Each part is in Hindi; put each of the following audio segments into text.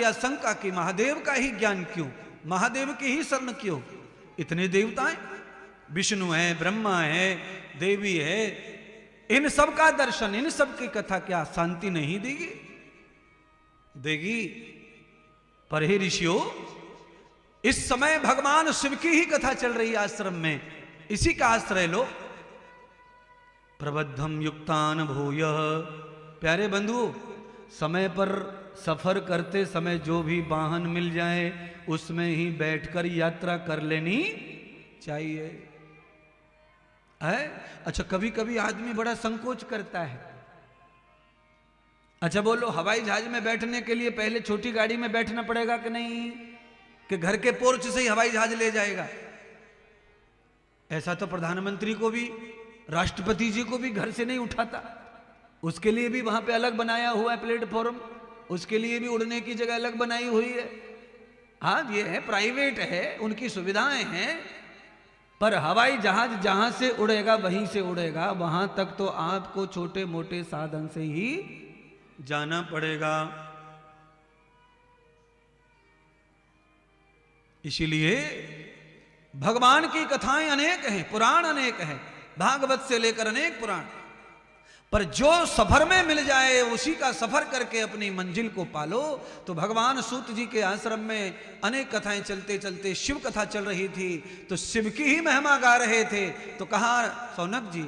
या शंका कि महादेव का ही ज्ञान क्यों, महादेव की ही शरण क्यों? इतने देवताएं, विष्णु है, ब्रह्मा है, देवी है, इन सब का दर्शन, इन सब की कथा क्या शांति नहीं देगी? देगी। पर हे ऋषियों, इस समय भगवान शिव की ही कथा चल रही है आश्रम में, इसी का आश्रय लो। प्रबद्धम युक्तान भूय, प्यारे बंधु, समय पर सफर करते समय जो भी वाहन मिल जाए उसमें ही बैठकर यात्रा कर लेनी चाहिए। है? अच्छा, कभी कभी आदमी बड़ा संकोच करता है। अच्छा बोलो, हवाई जहाज में बैठने के लिए पहले छोटी गाड़ी में बैठना पड़ेगा कि नहीं, कि घर के पोर्च से ही हवाई जहाज ले जाएगा? ऐसा तो प्रधानमंत्री को भी, राष्ट्रपति जी को भी घर से नहीं उठाता, उसके लिए भी वहां पे अलग बनाया हुआ है प्लेटफॉर्म, उसके लिए भी उड़ने की जगह अलग बनाई हुई है। हाँ, ये है, प्राइवेट है, उनकी सुविधाएं हैं, पर हवाई जहाज जहां से उड़ेगा वहीं से उड़ेगा, वहां तक तो आपको छोटे मोटे साधन से ही जाना पड़ेगा। इसीलिए भगवान की कथाएं अनेक हैं, पुराण अनेक हैं, भागवत से लेकर अनेक पुराण, पर जो सफर में मिल जाए उसी का सफर करके अपनी मंजिल को पालो। तो भगवान सूत जी के आश्रम में अनेक कथाएं चलते चलते शिव कथा चल रही थी, तो शिव की ही महिमा गा रहे थे। तो कहा सौनक जी,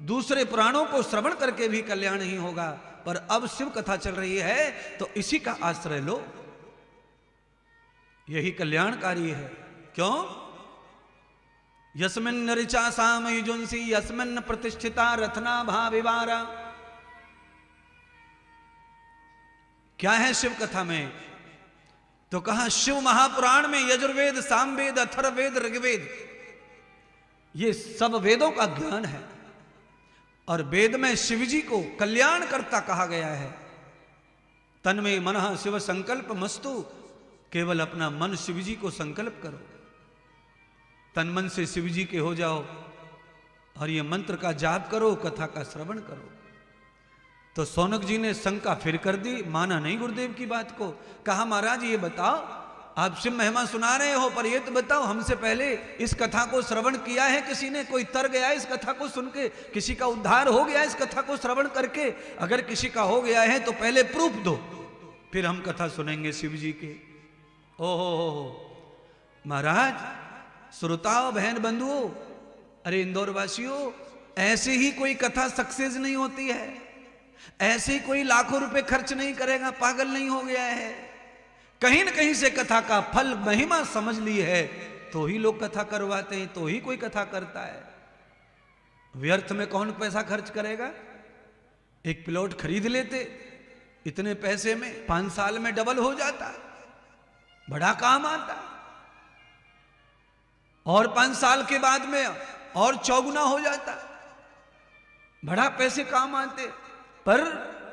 दूसरे पुराणों को श्रवण करके भी कल्याण नहीं होगा, पर अब शिव कथा चल रही है तो इसी का आश्रय लो, यही कल्याणकारी है। क्यों? यस्मिन् ऋचा साम युजुंसी यस्मिन् प्रतिष्ठिता रत्ना भाविवारा। क्या है शिव कथा में? तो कहा शिव महापुराण में यजुर्वेद, सामवेद, अथर्ववेद, ऋग्वेद, ये सब वेदों का ज्ञान है, और वेद में शिव जी को कल्याणकर्ता कहा गया है। तन्मे मनः शिव संकल्प मस्तु, केवल अपना मन शिव जी को संकल्प करो, तन मन से शिव जी के हो जाओ, और ये मंत्र का जाप करो, कथा का श्रवण करो। तो सौनक जी ने शंका फिर कर दी, माना नहीं गुरुदेव की बात को। कहा महाराज ये बताओ, आप शिव महिमा सुना रहे हो, पर ये तो बताओ हमसे पहले इस कथा को श्रवण किया है किसी ने? कोई तर गया इस कथा को सुन के? किसी का उद्धार हो गया इस कथा को श्रवण करके? अगर किसी का हो गया है तो पहले प्रूफ दो, फिर हम कथा सुनेंगे शिव जी के। ओहो महाराज, श्रोताओं, बहन बंधुओं, अरे इंदौर वासियों, ऐसे ही कोई कथा सक्सेस नहीं होती है, ऐसे ही कोई लाखों रुपए खर्च नहीं करेगा, पागल नहीं हो गया है। कहीं न कहीं से कथा का फल, महिमा समझ ली है तो ही लोग कथा करवाते हैं, तो ही कोई कथा करता है। व्यर्थ में कौन पैसा खर्च करेगा? एक प्लॉट खरीद लेते, इतने पैसे में 5 साल में डबल हो जाता, बड़ा काम आता, और 5 साल के बाद में और चौगुना हो जाता, बड़ा पैसे काम आते। पर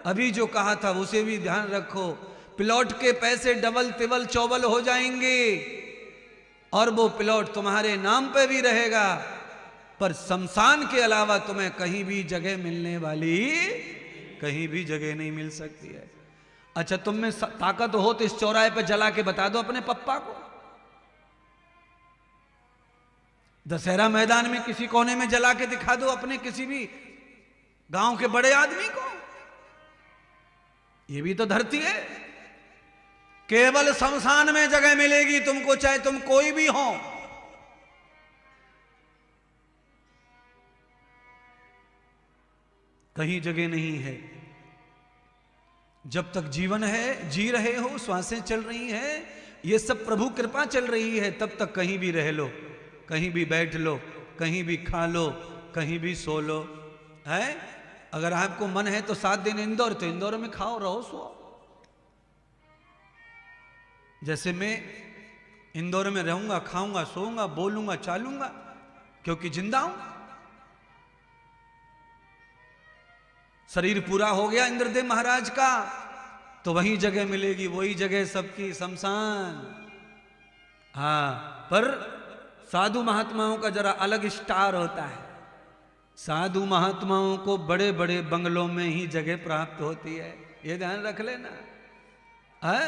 अभी जो कहा था उसे भी ध्यान रखो, प्लॉट के पैसे डबल तिबल चौबल हो जाएंगे, और वो प्लॉट तुम्हारे नाम पे भी रहेगा, पर शमशान के अलावा तुम्हें कहीं भी जगह मिलने वाली, कहीं भी जगह नहीं मिल सकती है। अच्छा, तुम में ताकत हो तो इस चौराहे पे जला के बता दो अपने पप्पा को, दशहरा मैदान में किसी कोने में जला के दिखा दो अपने किसी भी गांव के बड़े आदमी को। ये भी तो धरती है, केवल शमशान में जगह मिलेगी तुमको, चाहे तुम कोई भी हो। कहीं जगह नहीं है। जब तक जीवन है, जी रहे हो, श्वासें चल रही हैं, ये सब प्रभु कृपा चल रही है, तब तक कहीं भी रह लो, कहीं भी बैठ लो, कहीं भी खा लो, कहीं भी सो लो। है? अगर आपको मन है तो 7 दिन इंदौर, तो इंदौर में खाओ, रहो, सो। जैसे मैं इंदौर में रहूंगा, खाऊंगा, सोऊंगा, बोलूंगा, चालूंगा, क्योंकि जिंदा हूं। शरीर पूरा हो गया इंद्रदेव महाराज का, तो वही जगह मिलेगी, वही जगह सबकी, शमशान। हाँ, पर साधु महात्माओं का जरा अलग स्टार होता है। साधु महात्माओं को बड़े बड़े बंगलों में ही जगह प्राप्त होती है, ये ध्यान रख लेना। है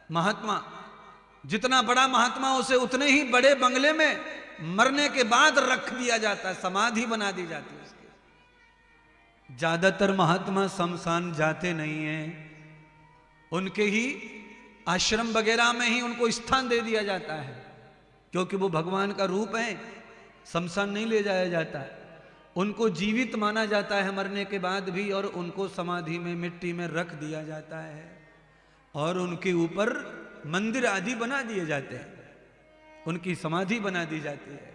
महात्मा, जितना बड़ा महात्मा उसे उतने ही बड़े बंगले में मरने के बाद रख दिया जाता है, समाधि बना दी जाती है उसकी। ज्यादातर महात्मा शमशान जाते नहीं हैं, उनके ही आश्रम वगैरह में ही उनको स्थान दे दिया जाता है, क्योंकि वो भगवान का रूप है। शमशान नहीं ले जाया जाता, उनको जीवित माना जाता है मरने के बाद भी, और उनको समाधि में मिट्टी में रख दिया जाता है और उनके ऊपर मंदिर आदि बना दिए जाते हैं, उनकी समाधि बना दी जाती है।